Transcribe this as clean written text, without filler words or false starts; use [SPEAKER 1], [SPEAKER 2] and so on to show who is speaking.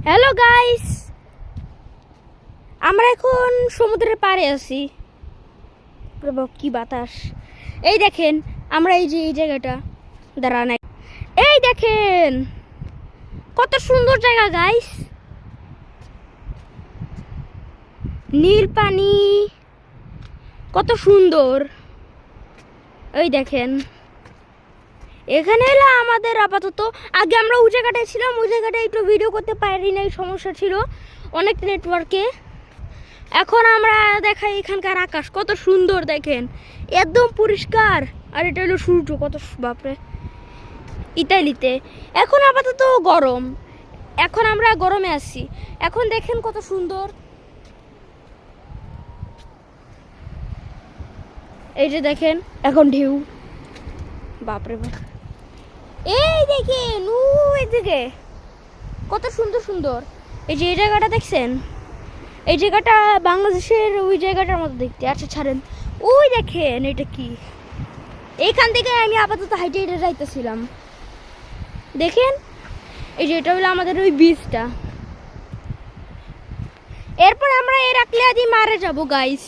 [SPEAKER 1] Hello guys, আমরা এখন সমুদ্রের পাড়ে আছি। প্রভু কি বাতাস! এই দেখেন, আমরা এই জায়গাটা দাঁড়ান, এই দেখেন কত সুন্দর জায়গা গাইস। নীল পানি, কত সুন্দর। এই দেখেন, এখানে এলো আমাদের আপাতত। আগে আমরা ওই জায়গাটায় ছিলাম, ওই জায়গাটায় একটু ভিডিও করতে পারি না, সমস্যা ছিল অনেক নেটওয়ার্কে। এখন আমরা দেখাই এখানকার আকাশ কত সুন্দর, দেখেন একদম পরিষ্কার। আর এটা হলো সূর্য, কত বাপরে ইতালিতে। এখন আপাতত গরম, এখন আমরা গরমে আছি। এখন দেখেন কত সুন্দর, এই যে দেখেন এখন ঢেউ, বাপরে বাপ। এই দেখেন ওই দিকে কত সুন্দর সুন্দর। এই যে এই জায়গাটা দেখছেন, এই জায়গাটা বাংলাদেশের ওই জায়গাটার মতো দেখতে। আচ্ছা ছাড়েন, ওই দেখেন এটা কি। এইখান থেকে আমি আপাতত হাইটে হেঁটে যাইতেছিলাম। দেখেন এই যে এটা হলো আমাদের ওই বীজটা। এরপর আমরা এর আকলে আদি মারে যাবো গাইস।